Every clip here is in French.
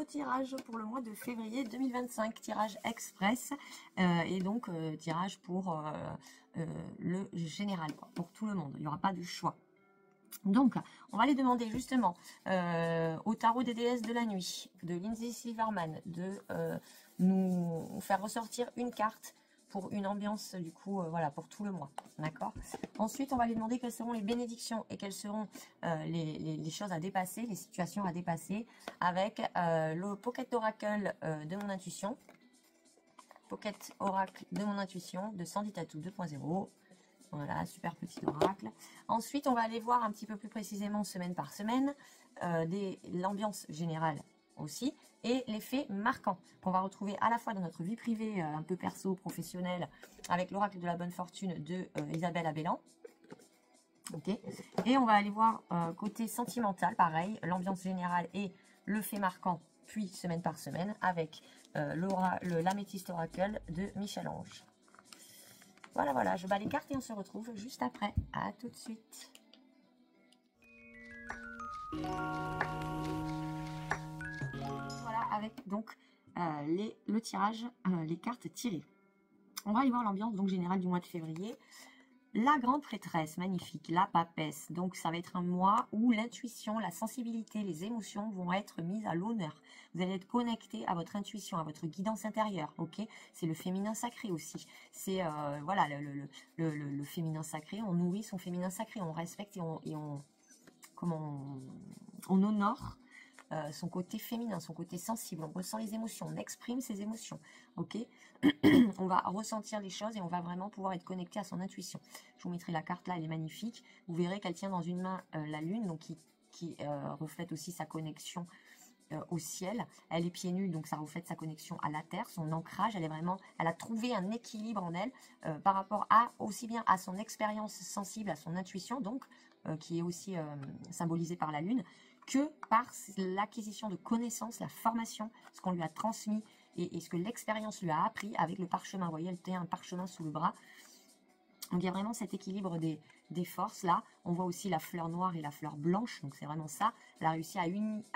nouveau tirage pour le mois de février 2025, tirage express et donc tirage pour le général, quoi, pour tout le monde. Il n'y aura pas de choix. Donc, on va aller demander justement au tarot des déesses de la nuit, de Lindsay Silverman, de nous faire ressortir une carte pour une ambiance, du coup, voilà, pour tout le mois, d'accord. Ensuite, on va lui demander quelles seront les bénédictions et quelles seront les choses à dépasser, les situations à dépasser, avec le Pocket Oracle de mon intuition, Pocket Oracle de mon intuition, de Sandy Tattoo 2.0, voilà, super petit oracle. Ensuite, on va aller voir un petit peu plus précisément, semaine par semaine, l'ambiance générale aussi, et les faits marquants qu'on va retrouver à la fois dans notre vie privée, un peu perso, professionnelle, avec l'oracle de la bonne fortune de Isabelle Abellan. Ok. Et on va aller voir côté sentimental, pareil, l'ambiance générale et le fait marquant, puis semaine par semaine, avec l'améthyste oracle de Michel Ange. Voilà, voilà, je bats les cartes et on se retrouve juste après. À tout de suite. Voilà, avec donc le tirage, les cartes tirées. On va aller voir l'ambiance donc générale du mois de février. La grande prêtresse, magnifique, la papesse. Donc, ça va être un mois où l'intuition, la sensibilité, les émotions vont être mises à l'honneur. Vous allez être connecté à votre intuition, à votre guidance intérieure, ok? C'est le féminin sacré aussi. C'est, voilà, le féminin sacré. On nourrit son féminin sacré, on respecte et on honore son côté féminin, son côté sensible. On ressent les émotions, on exprime ses émotions, ok? On va ressentir les choses et on va vraiment pouvoir être connecté à son intuition. Je vous mettrai la carte là, elle est magnifique. Vous verrez qu'elle tient dans une main la lune, donc qui reflète aussi sa connexion au ciel. Elle est pieds nus, donc ça reflète sa connexion à la terre, son ancrage. Elle a trouvé un équilibre en elle par rapport aussi bien à son expérience sensible, à son intuition, donc qui est aussi symbolisée par la lune, que par l'acquisition de connaissances, la formation, ce qu'on lui a transmis et ce que l'expérience lui a appris avec le parchemin. Vous voyez, elle tient un parchemin sous le bras. Donc il y a vraiment cet équilibre des forces là. On voit aussi la fleur noire et la fleur blanche. Donc c'est vraiment ça. Elle a réussi à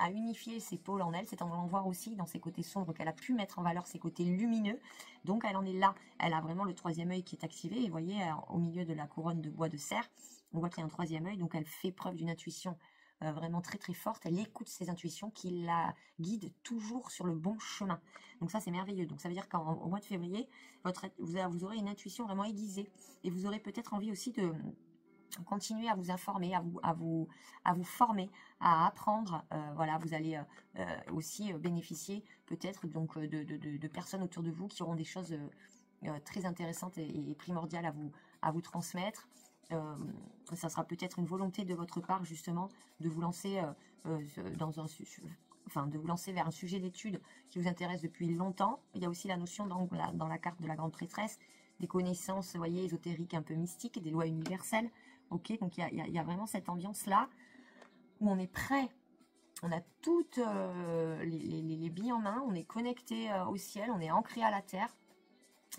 unifier ses pôles en elle. C'est en allant voir aussi dans ses côtés sombres qu'elle a pu mettre en valeur ses côtés lumineux. Donc elle en est là. Elle a vraiment le troisième œil qui est activé. Et vous voyez, au milieu de la couronne de bois de cerf, on voit qu'il y a un troisième œil. Donc elle fait preuve d'une intuition vraiment très très forte. Elle écoute ses intuitions qui la guident toujours sur le bon chemin. Donc ça c'est merveilleux. Donc ça veut dire qu'au mois de février, vous aurez une intuition vraiment aiguisée et vous aurez peut-être envie aussi de continuer à vous informer, à vous former, à apprendre. Voilà, vous allez aussi bénéficier peut-être donc de personnes autour de vous qui auront des choses très intéressantes et primordiales à vous transmettre. Ça sera peut-être une volonté de votre part justement de vous lancer de vous lancer vers un sujet d'étude qui vous intéresse depuis longtemps. Il y a aussi la notion dans la carte de la grande prêtresse des connaissances, vous voyez, ésotériques un peu mystiques, des lois universelles. Ok, donc il y a vraiment cette ambiance là où on est prêt. On a toutes les billes en main, on est connecté au ciel, on est ancré à la terre.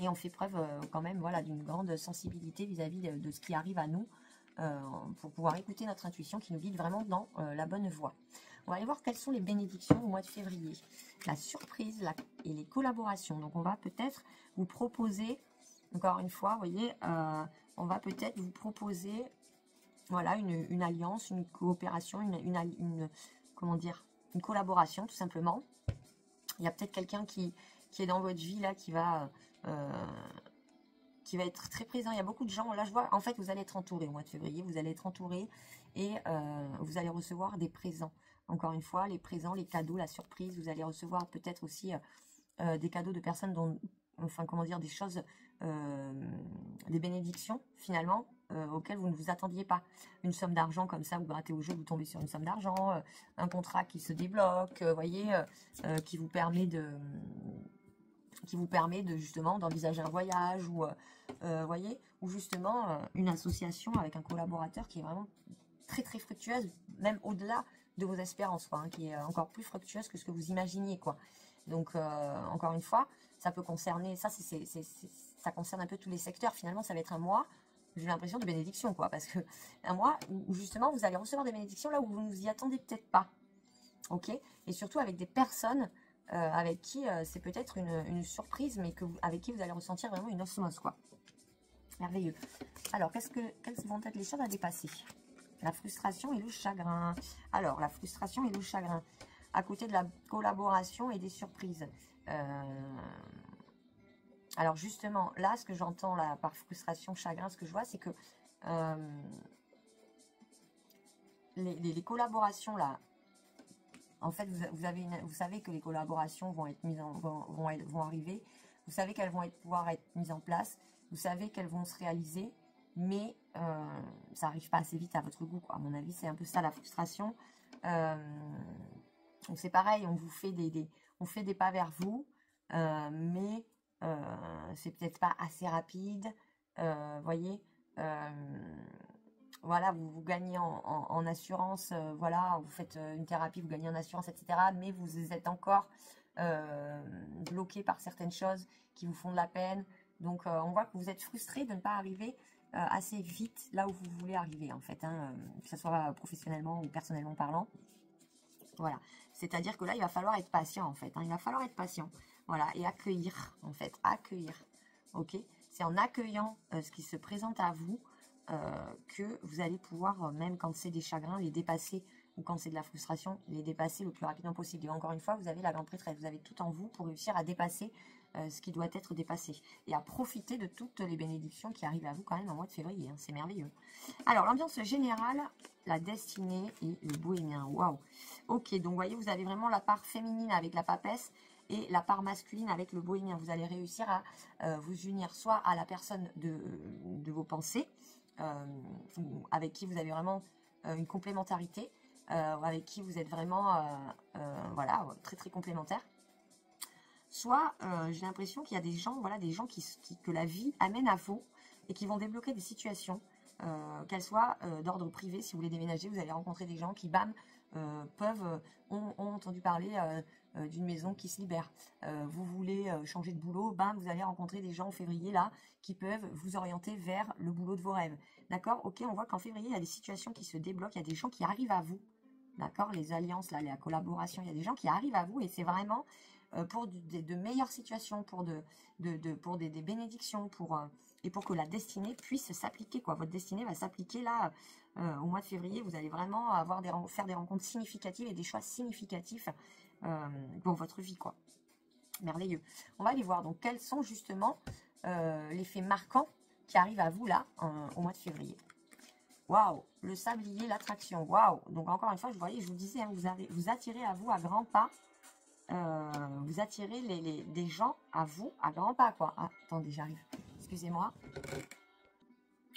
Et on fait preuve quand même voilà, d'une grande sensibilité vis-à-vis de ce qui arrive à nous pour pouvoir écouter notre intuition qui nous guide vraiment dans la bonne voie. On va aller voir quelles sont les bénédictions au mois de février. La surprise et les collaborations. Donc on va peut-être vous proposer, encore une fois, vous voyez, on va peut-être vous proposer voilà, une alliance, une coopération, comment dire, une collaboration tout simplement. Il y a peut-être quelqu'un qui est dans votre vie là qui va être très présent. Il y a beaucoup de gens là, je vois, en fait vous allez être entouré au mois de février, vous allez être entouré et vous allez recevoir des présents. Encore une fois, les présents, les cadeaux, la surprise, vous allez recevoir peut-être aussi des cadeaux de personnes dont, enfin comment dire, des choses, des bénédictions finalement auxquelles vous ne vous attendiez pas. Une somme d'argent comme ça, vous grattez au jeu, vous tombez sur une somme d'argent, un contrat qui se débloque, voyez, qui vous permet de justement d'envisager un voyage ou voyez, ou justement une association avec un collaborateur qui est vraiment très très fructueuse, même au-delà de vos espérances, quoi, hein, qui est encore plus fructueuse que ce que vous imaginiez, quoi. Donc encore une fois, ça peut concerner, ça concerne un peu tous les secteurs. Finalement, ça va être un mois, j'ai l'impression, de bénédiction, quoi, parce que un mois où justement vous allez recevoir des bénédictions là où vous ne vous y attendez peut-être pas. ok? Et surtout avec des personnes avec qui c'est peut-être une surprise, mais avec qui vous allez ressentir vraiment une osmose, quoi. Merveilleux. Alors, quelles vont être les choses à dépasser? La frustration et le chagrin. Alors, la frustration et le chagrin. À côté de la collaboration et des surprises. Alors, justement, là, ce que j'entends là, par frustration, chagrin, ce que je vois, c'est que les collaborations, là, en fait, vous savez que les collaborations vont être mises vont arriver. Vous savez qu'elles vont pouvoir être mises en place. Vous savez qu'elles vont se réaliser. Mais ça n'arrive pas assez vite à votre goût, quoi. À mon avis, c'est un peu ça la frustration. Donc c'est pareil, on vous fait on fait des pas vers vous, mais c'est peut-être pas assez rapide. Voyez, voilà, vous gagnez en assurance, voilà, vous faites une thérapie, vous gagnez en assurance, etc. Mais vous êtes encore bloqué par certaines choses qui vous font de la peine. Donc on voit que vous êtes frustré de ne pas arriver assez vite là où vous voulez arriver, en fait, hein, que ce soit professionnellement ou personnellement parlant. Voilà, c'est-à-dire que là, il va falloir être patient, en fait, hein, il va falloir être patient, voilà, et accueillir, en fait, accueillir, ok? C'est en accueillant ce qui se présente à vous que vous allez pouvoir, même quand c'est des chagrins, les dépasser, ou quand c'est de la frustration, les dépasser le plus rapidement possible. Et encore une fois, vous avez la grande prêtresse, vous avez tout en vous pour réussir à dépasser ce qui doit être dépassé, et à profiter de toutes les bénédictions qui arrivent à vous quand même en mois de février, hein, c'est merveilleux. Alors, l'ambiance générale, la destinée et le bohémien, waouh. Ok, donc vous voyez, vous avez vraiment la part féminine avec la papesse, et la part masculine avec le bohémien. Vous allez réussir à vous unir soit à la personne de vos pensées, avec qui vous avez vraiment une complémentarité, avec qui vous êtes vraiment voilà, très très complémentaires. Soit j'ai l'impression qu'il y a des gens, voilà, des gens que la vie amène à vous et qui vont débloquer des situations, qu'elles soient d'ordre privé. Si vous voulez déménager, vous allez rencontrer des gens qui, bam, ont entendu parler d'une maison qui se libère. Vous voulez changer de boulot, bam, vous allez rencontrer des gens en février là qui peuvent vous orienter vers le boulot de vos rêves. D'accord? Ok, on voit qu'en février, il y a des situations qui se débloquent, il y a des gens qui arrivent à vous. D'accord? Les alliances, là, la collaboration, il y a des gens qui arrivent à vous et c'est vraiment pour de meilleures situations, pour des bénédictions, et pour que la destinée puisse s'appliquer, quoi. Votre destinée va s'appliquer là au mois de février. Vous allez vraiment faire des rencontres significatives et des choix significatifs pour votre vie, quoi. Merveilleux. On va aller voir donc quels sont justement les faits marquants qui arrivent à vous là au mois de février. Waouh, le sablier, l'attraction, waouh. Donc encore une fois, je vous disais, hein, vous attirez à vous à grands pas. Vous attirez des gens à vous à grands pas, quoi. Ah, attendez, j'arrive. Excusez-moi.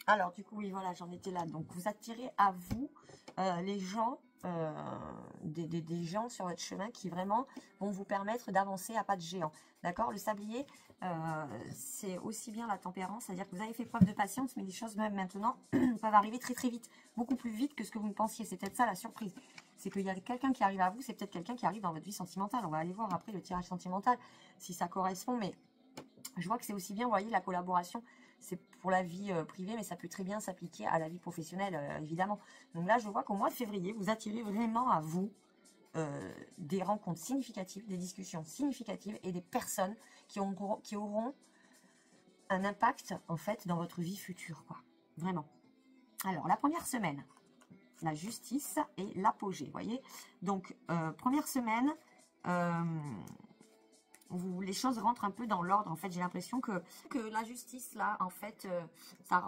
Alors, du coup, oui, voilà, j'en étais là. Donc, vous attirez à vous les gens, des gens sur votre chemin qui vraiment vont vous permettre d'avancer à pas de géant. D'accord? Le sablier, c'est aussi bien la tempérance, c'est-à-dire que vous avez fait preuve de patience, mais les choses, même maintenant, peuvent arriver très très vite. Beaucoup plus vite que ce que vous ne pensiez. C'est peut-être ça la surprise. C'est qu'il y a quelqu'un qui arrive à vous, c'est peut-être quelqu'un qui arrive dans votre vie sentimentale. On va aller voir après le tirage sentimental, si ça correspond, mais je vois que c'est aussi bien, vous voyez, la collaboration, c'est pour la vie privée, mais ça peut très bien s'appliquer à la vie professionnelle, évidemment. Donc là, je vois qu'au mois de février, vous attirez vraiment à vous des rencontres significatives, des discussions significatives et des personnes qui auront un impact, en fait, dans votre vie future, quoi. Vraiment. Alors, la première semaine, la justice et l'apogée, vous voyez. Donc, première semaine, les choses rentrent un peu dans l'ordre. En fait, j'ai l'impression que la justice, là, en fait, ça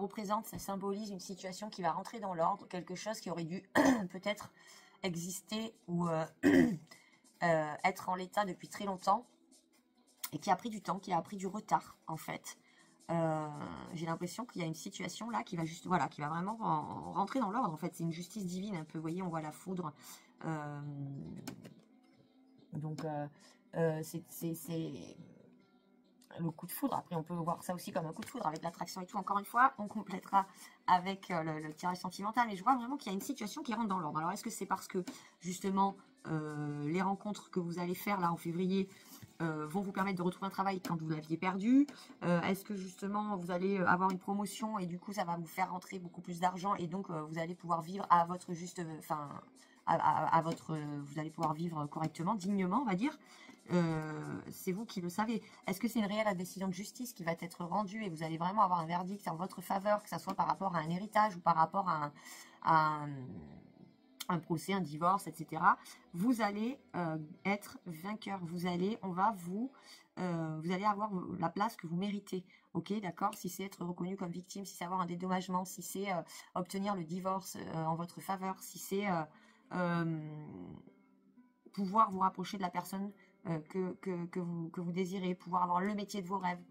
symbolise une situation qui va rentrer dans l'ordre, quelque chose qui aurait dû peut-être exister ou être en l'état depuis très longtemps et qui a pris du temps, qui a pris du retard, en fait. J'ai l'impression qu'il y a une situation là qui va juste, voilà, qui va vraiment rentrer dans l'ordre. En fait, c'est une justice divine un peu. Vous voyez, on voit la foudre. Donc, c'est le coup de foudre. Après, on peut voir ça aussi comme un coup de foudre avec l'attraction et tout. Encore une fois, on complétera avec le tirage sentimental. Mais je vois vraiment qu'il y a une situation qui rentre dans l'ordre. Alors, est-ce que c'est parce que justement les rencontres que vous allez faire là en février vont vous permettre de retrouver un travail quand vous l'aviez perdu? Est-ce que justement vous allez avoir une promotion et du coup ça va vous faire rentrer beaucoup plus d'argent et donc vous allez pouvoir vivre à votre juste, vous allez pouvoir vivre correctement, dignement, on va dire. C'est vous qui le savez. Est-ce que c'est une réelle décision de justice qui va être rendue et vous allez vraiment avoir un verdict en votre faveur, que ce soit par rapport à un héritage ou par rapport à un procès, un divorce, etc. Vous allez être vainqueur. Vous allez avoir la place que vous méritez. Ok, d'accord. Si c'est être reconnu comme victime, si c'est avoir un dédommagement, si c'est obtenir le divorce en votre faveur, si c'est pouvoir vous rapprocher de la personne que vous désirez, pouvoir avoir le métier de vos rêves.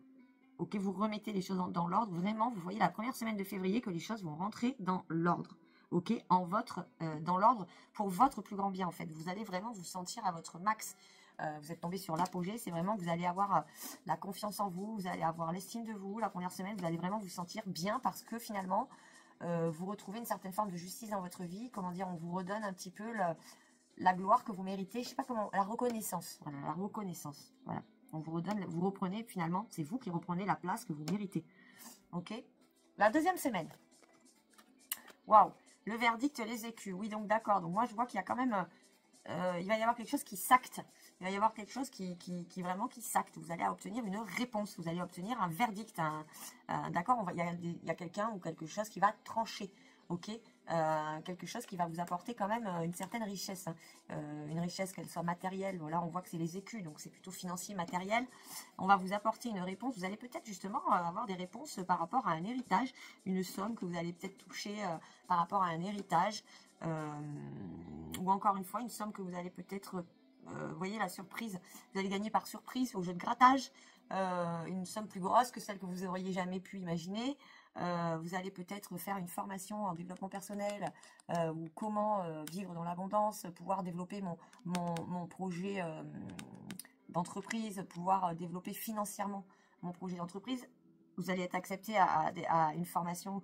Ok, vous remettez les choses dans l'ordre. Vraiment, vous voyez la première semaine de février que les choses vont rentrer dans l'ordre. Ok, dans l'ordre pour votre plus grand bien en fait. Vous allez vraiment vous sentir à votre max. Vous êtes tombé sur l'apogée. C'est vraiment que vous allez avoir la confiance en vous, vous allez avoir l'estime de vous. La première semaine, vous allez vraiment vous sentir bien parce que finalement, vous retrouvez une certaine forme de justice dans votre vie. Comment dire, on vous redonne un petit peu la gloire que vous méritez. Je sais pas comment, la reconnaissance. Voilà, la reconnaissance. Voilà. On vous redonne, vous reprenez finalement, c'est vous qui reprenez la place que vous méritez. Ok. La deuxième semaine. Waouh. Le verdict, les écus. Oui, donc d'accord. Donc moi, je vois qu'il y a quand même, il va y avoir quelque chose qui s'acte. Il va y avoir quelque chose qui vraiment qui s'acte. Vous allez obtenir une réponse. Vous allez obtenir un verdict. D'accord. Il y a quelqu'un ou quelque chose qui va trancher. Ok. Quelque chose qui va vous apporter quand même une certaine richesse, hein. Une richesse qu'elle soit matérielle. Voilà, on voit que c'est les écus, donc c'est plutôt financier, matériel. On va vous apporter une réponse. Vous allez peut-être justement avoir des réponses par rapport à un héritage, une somme que vous allez peut-être toucher par rapport à un héritage, ou encore une fois une somme que vous allez peut-être, vous voyez la surprise, vous allez gagner par surprise au jeu de grattage, une somme plus grosse que celle que vous auriez jamais pu imaginer. Vous allez peut-être faire une formation en développement personnel ou comment vivre dans l'abondance, pouvoir développer mon projet d'entreprise, pouvoir développer financièrement mon projet d'entreprise. Vous allez être accepté à une formation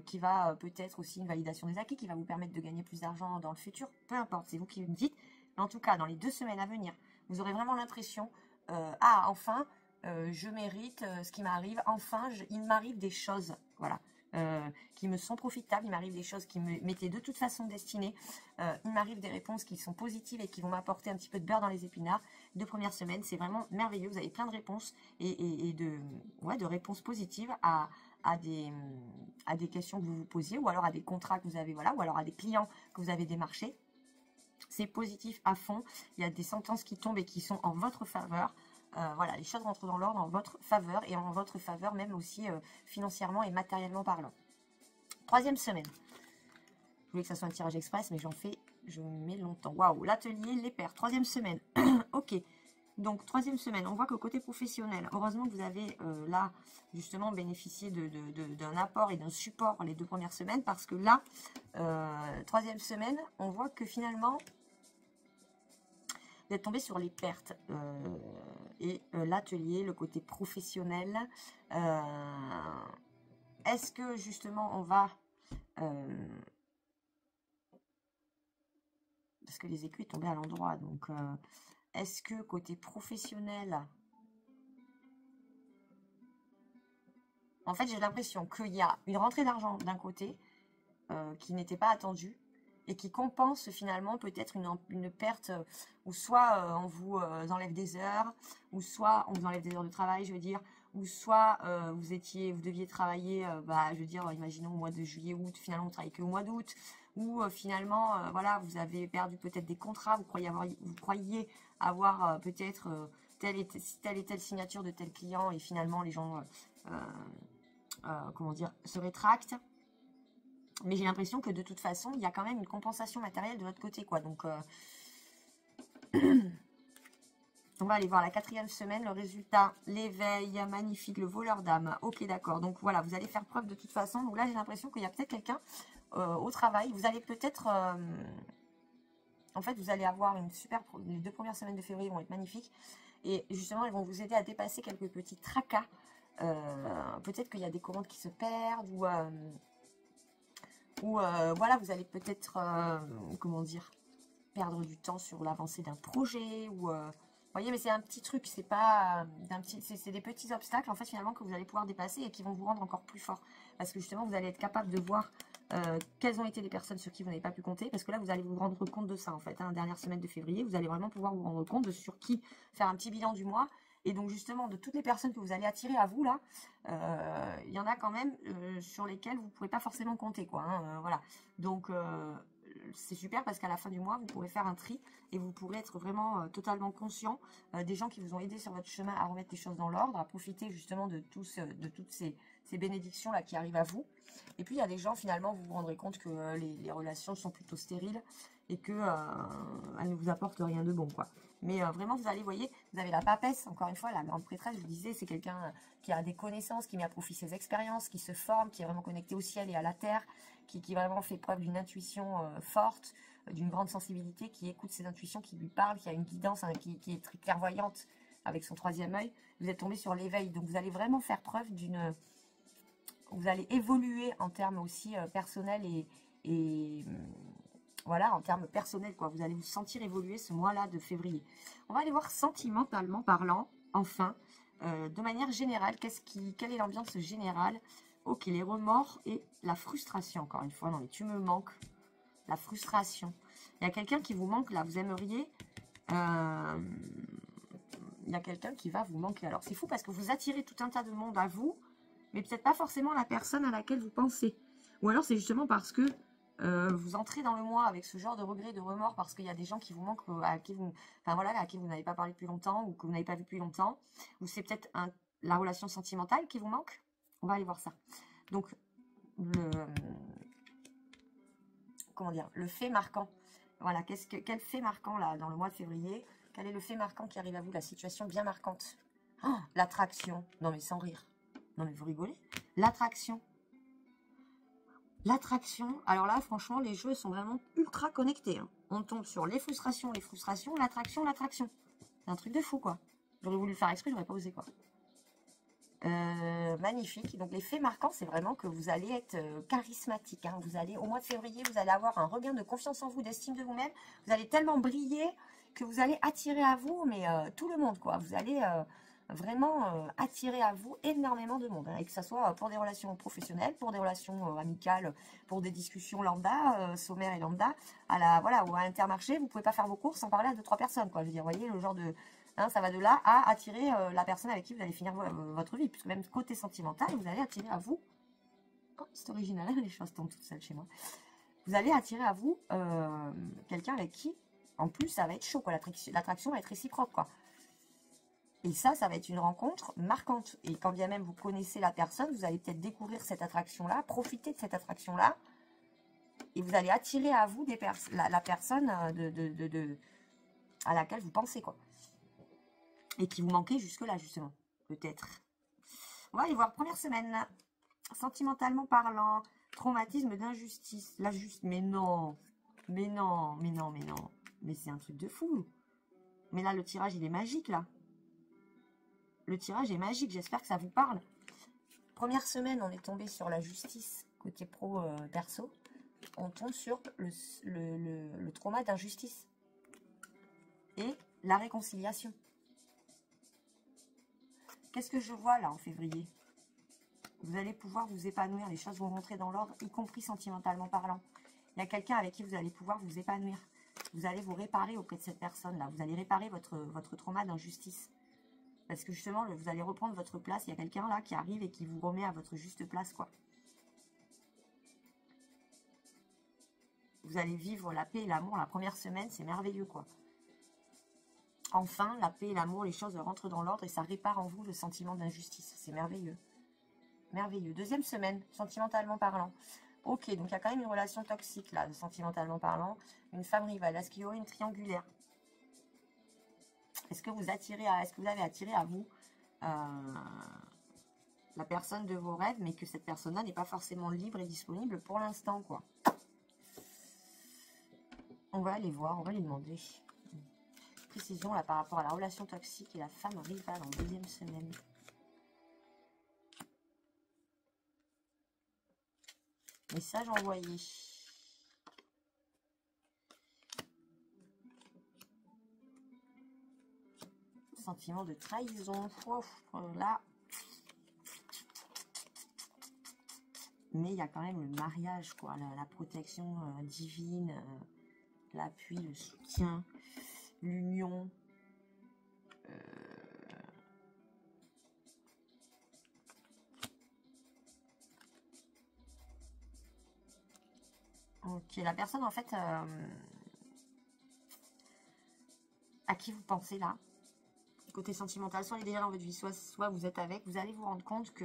qui va peut-être aussi une validation des acquis, qui va vous permettre de gagner plus d'argent dans le futur. Peu importe, c'est vous qui me dites. Mais en tout cas, dans les 2 semaines à venir, vous aurez vraiment l'impression, enfin, je mérite ce qui m'arrive. Enfin, il m'arrive des choses, voilà, qui me sont profitables. Il m'arrive des choses qui m'étaient de toute façon destinées. Il m'arrive des réponses qui sont positives et qui vont m'apporter un petit peu de beurre dans les épinards. 2 premières semaines, c'est vraiment merveilleux. Vous avez plein de réponses et de réponses positives à des questions que vous vous posiez, ou alors à des contrats que vous avez, voilà, ou alors à des clients que vous avez démarchés. C'est positif à fond. Il y a des sentences qui tombent et qui sont en votre faveur. Voilà, les choses rentrent dans l'ordre en votre faveur et en votre faveur même aussi financièrement et matériellement parlant. 3e semaine. Je voulais que ça soit un tirage express, mais je mets longtemps. Waouh, l'atelier, les pairs. 3e semaine. Ok. Donc, 3e semaine, on voit que côté professionnel, heureusement que vous avez là, justement, bénéficié d'un apport et d'un support les 2 premières semaines, parce que là, 3e semaine, on voit que finalement, vous êtes tombé sur les pertes et l'atelier, le côté professionnel. Est-ce que, justement, on va... parce que les écus sont tombés à l'endroit, donc... est-ce que côté professionnel, en fait, j'ai l'impression qu'il y a une rentrée d'argent d'un côté qui n'était pas attendue et qui compense finalement peut-être une perte ou soit on vous enlève des heures, ou soit on vous enlève des heures de travail, je veux dire, ou soit vous deviez travailler, je veux dire, imaginons au mois de juillet, août, finalement vous travaillez que au mois d'août, ou finalement, voilà, vous avez perdu peut-être des contrats, vous croyiez avoir peut-être telle et telle signature de tel client, et finalement les gens, comment dire, se rétractent. Mais j'ai l'impression que de toute façon, il y a quand même une compensation matérielle de l'autre côté, quoi. Donc, on va aller voir la 4e semaine, le résultat, l'éveil, magnifique, le voleur d'âme. Ok, d'accord. Donc voilà, vous allez faire preuve de toute façon. Donc là, j'ai l'impression qu'il y a peut-être quelqu'un au travail. Vous allez peut-être... en fait, vous allez avoir une super... Les 2 premières semaines de février vont être magnifiques. Et justement, elles vont vous aider à dépasser quelques petits tracas. Peut-être qu'il y a des commandes qui se perdent, ou voilà, vous allez peut-être, comment dire, perdre du temps sur l'avancée d'un projet, ou... vous voyez, mais c'est un petit truc, c'est pas c'est des petits obstacles, en fait, finalement, que vous allez pouvoir dépasser et qui vont vous rendre encore plus fort. Parce que justement, vous allez être capable de voir quelles ont été les personnes sur qui vous n'avez pas pu compter, parce que là, vous allez vous rendre compte de ça, en fait, hein, dernière semaine de février, vous allez vraiment pouvoir vous rendre compte de sur qui faire un petit bilan du mois, et donc, justement, de toutes les personnes que vous allez attirer à vous, là, il y en a quand même sur lesquelles vous ne pouvez pas forcément compter, quoi, hein, voilà. Donc, c'est super parce qu'à la fin du mois, vous pourrez faire un tri et vous pourrez être vraiment totalement conscient des gens qui vous ont aidé sur votre chemin à remettre les choses dans l'ordre, à profiter justement de toutes ces bénédictions-là qui arrivent à vous. Et puis, il y a des gens, finalement, vous vous rendrez compte que les relations sont plutôt stériles et qu'elles ne vous apportent rien de bon, quoi. Mais vraiment, vous allez, voyez, vous avez la papesse, encore une fois, la grande prêtresse, je vous disais, c'est quelqu'un qui a des connaissances, qui met à profit ses expériences, qui se forme, qui est vraiment connecté au ciel et à la terre, qui vraiment fait preuve d'une intuition forte, d'une grande sensibilité, qui écoute ses intuitions, qui lui parle, qui a une guidance, hein, qui est très clairvoyante avec son troisième œil. Vous êtes tombé sur l'éveil, donc vous allez vraiment faire preuve d'une... Vous allez évoluer en termes aussi personnels et voilà, en termes personnels, quoi. Vous allez vous sentir évoluer ce mois-là de février. On va aller voir sentimentalement parlant, enfin, de manière générale, quelle est l'ambiance générale? Ok, les remords et la frustration, encore une fois. Non, mais tu me manques. La frustration. Il y a quelqu'un qui vous manque, là. Vous aimeriez... il y a quelqu'un qui va vous manquer. Alors, c'est fou parce que vous attirez tout un tas de monde à vous, mais peut-être pas forcément la personne à laquelle vous pensez. Ou alors, c'est justement parce que vous entrez dans le mois avec ce genre de regret, de remords, parce qu'il y a des gens qui vous manquent, à qui vous n'avez pas parlé depuis longtemps, ou que vous n'avez pas vu depuis longtemps, ou c'est peut-être la relation sentimentale qui vous manque. On va aller voir ça. Donc, comment dire, le fait marquant. Voilà, quel fait marquant là dans le mois de février? Quel est le fait marquant qui arrive à vous, la situation bien marquante? Oh, l'attraction. Non mais sans rire. Non mais vous rigolez? L'attraction. L'attraction. Alors là, franchement, les jeux sont vraiment ultra connectés, hein. On tombe sur les frustrations, l'attraction, l'attraction. C'est un truc de fou, quoi. J'aurais voulu le faire exprès, j'aurais pas osé, quoi. Magnifique. Donc les faits marquants, c'est vraiment que vous allez être charismatique, hein. Vous allez, au mois de février, vous allez avoir un regain de confiance en vous, d'estime de vous-même. Vous allez tellement briller que vous allez attirer à vous, mais tout le monde, quoi. Vous allez vraiment attirer à vous énormément de monde, hein. Et que ce soit pour des relations professionnelles, pour des relations amicales, pour des discussions lambda, sommaires et lambda, voilà, ou à Intermarché, vous pouvez pas faire vos courses sans parler à 2-3 personnes, quoi. Je veux dire, vous voyez, le genre de... Hein, ça va de là à attirer la personne avec qui vous allez finir votre vie. Puisque même côté sentimental, vous allez attirer à vous... Oh, c'est original, les choses tombent toutes seules chez moi. Vous allez attirer à vous quelqu'un avec qui, en plus, ça va être chaud, quoi. L'attraction va être réciproque, quoi. Et ça va être une rencontre marquante. Et quand bien même vous connaissez la personne, vous allez peut-être découvrir cette attraction-là, profiter de cette attraction-là. Et vous allez attirer à vous la personne à laquelle vous pensez, quoi. Et qui vous manquait jusque-là, justement. Peut-être. On va aller voir. Première semaine. Sentimentalement parlant. Traumatisme d'injustice. Mais non. Mais non. Mais non. Mais non. Mais c'est un truc de fou. Mais là, le tirage, il est magique, là. Le tirage est magique. J'espère que ça vous parle. Première semaine, on est tombé sur la justice. Côté pro-perso. On tombe sur le trauma d'injustice. Et la réconciliation. Qu'est-ce que je vois là en février? Vous allez pouvoir vous épanouir, les choses vont rentrer dans l'ordre, y compris sentimentalement parlant. Il y a quelqu'un avec qui vous allez pouvoir vous épanouir. Vous allez vous réparer auprès de cette personne-là. Vous allez réparer votre trauma d'injustice. Parce que justement, vous allez reprendre votre place. Il y a quelqu'un là qui arrive et qui vous remet à votre juste place, quoi. Vous allez vivre la paix et l'amour la première semaine, c'est merveilleux, quoi. Enfin, la paix et l'amour, les choses rentrent dans l'ordre et ça répare en vous le sentiment d'injustice. C'est merveilleux. Merveilleux. Deuxième semaine, sentimentalement parlant. Ok, donc il y a quand même une relation toxique, là, sentimentalement parlant. Une femme rivale. Est-ce qu'il y aurait une triangulaire? Est-ce que vous avez attiré à vous la personne de vos rêves, mais que cette personne-là n'est pas forcément libre et disponible pour l'instant, quoi? On va aller voir, on va lui demander. Précision là par rapport à la relation toxique et la femme rivale en deuxième semaine. Message envoyé. Sentiment de trahison. Ouf, là. Mais il y a quand même le mariage, quoi, la protection divine, l'appui, le soutien, l'union. Ok, la personne, en fait, à qui vous pensez là, côté sentimental, soit elle est déjà dans votre vie, soit vous êtes avec, vous allez vous rendre compte que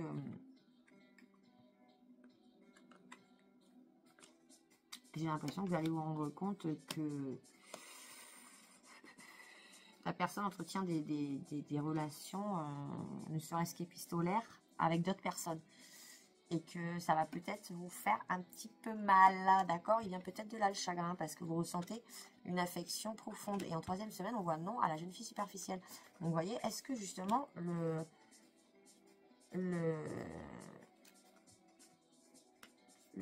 j'ai l'impression que vous allez vous rendre compte que la personne entretient des relations, ne serait-ce qu'épistolaires, avec d'autres personnes. Et que ça va peut-être vous faire un petit peu mal, d'accord? Il vient peut-être de là le chagrin, parce que vous ressentez une affection profonde. Et en 3e semaine, on voit non à la jeune fille superficielle. Donc, vous voyez, est-ce que justement, le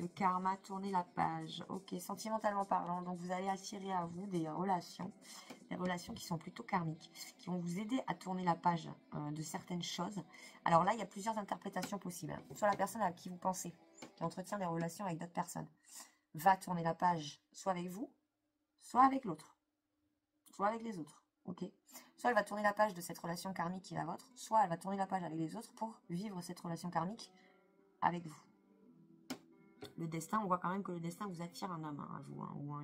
karma, tourner la page. Ok, sentimentalement parlant, donc vous allez attirer à vous des relations qui sont plutôt karmiques, qui vont vous aider à tourner la page de certaines choses. Alors là, il y a plusieurs interprétations possibles. Soit la personne à qui vous pensez, qui entretient des relations avec d'autres personnes, va tourner la page soit avec vous, soit avec l'autre, soit avec les autres. Ok. Soit elle va tourner la page de cette relation karmique qui est la vôtre, soit elle va tourner la page avec les autres pour vivre cette relation karmique avec vous. Le destin, on voit quand même que le destin vous attire un homme, à vous, hein, ou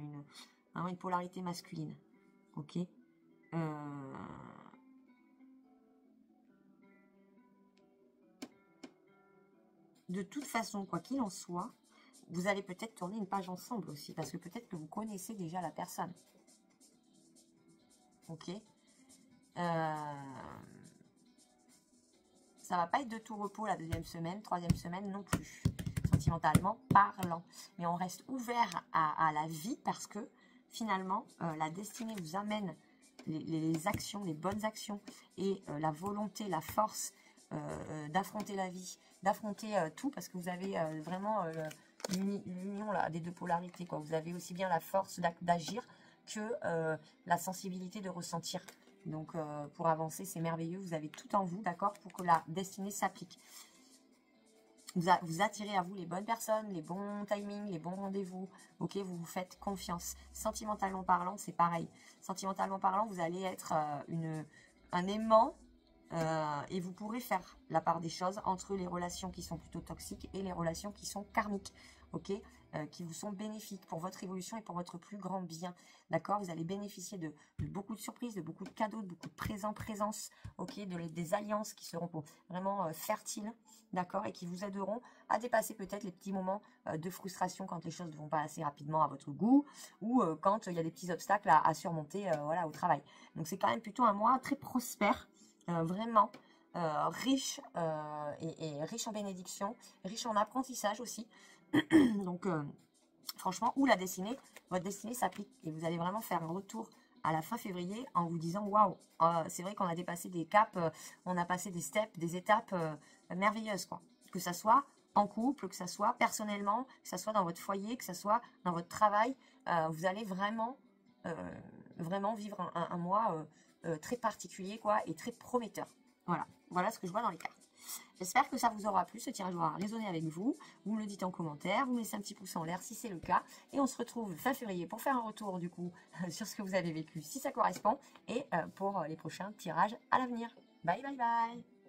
une polarité masculine. Ok. De toute façon, quoi qu'il en soit, vous allez peut-être tourner une page ensemble aussi, parce que peut-être que vous connaissez déjà la personne. Ok. Ça va pas être de tout repos la 2e semaine, 3e semaine non plus, sentimentalement parlant. Mais on reste ouvert à la vie, parce que finalement, la destinée vous amène les actions, les bonnes actions, et la volonté, la force d'affronter la vie, d'affronter tout, parce que vous avez vraiment l'union là des deux polarités, quoi. Vous avez aussi bien la force d'agir que la sensibilité de ressentir. Donc, pour avancer, c'est merveilleux. Vous avez tout en vous, d'accord, pour que la destinée s'applique. Vous attirez à vous les bonnes personnes, les bons timings, les bons rendez-vous. Ok, vous vous faites confiance. Sentimentalement parlant, c'est pareil. Sentimentalement parlant, vous allez être un aimant et vous pourrez faire la part des choses entre les relations qui sont plutôt toxiques et les relations qui sont karmiques. Ok, qui vous sont bénéfiques pour votre évolution et pour votre plus grand bien. D'accord, vous allez bénéficier de beaucoup de surprises, de beaucoup de cadeaux, de beaucoup de présences, ok, des alliances qui seront vraiment fertiles, d'accord, et qui vous aideront à dépasser peut-être les petits moments de frustration quand les choses ne vont pas assez rapidement à votre goût, ou quand il y a des petits obstacles à surmonter voilà, au travail. Donc c'est quand même plutôt un mois très prospère, vraiment riche, et riche en bénédictions, riche en apprentissage aussi. Donc, franchement, où votre destinée s'applique, et vous allez vraiment faire un retour à la fin février en vous disant waouh, c'est vrai qu'on a dépassé des caps, on a passé des steps, des étapes merveilleuses, quoi. Que ça soit en couple, que ça soit personnellement, que ça soit dans votre foyer, que ça soit dans votre travail, vous allez vraiment, vraiment vivre un mois très particulier, quoi, et très prometteur. Voilà ce que je vois dans les cartes. J'espère que ça vous aura plu, ce tirage aura résonné avec vous. Vous me le dites en commentaire, vous me laissez un petit pouce en l'air si c'est le cas. Et on se retrouve fin février pour faire un retour du coup sur ce que vous avez vécu, si ça correspond, et pour les prochains tirages à l'avenir. Bye bye bye.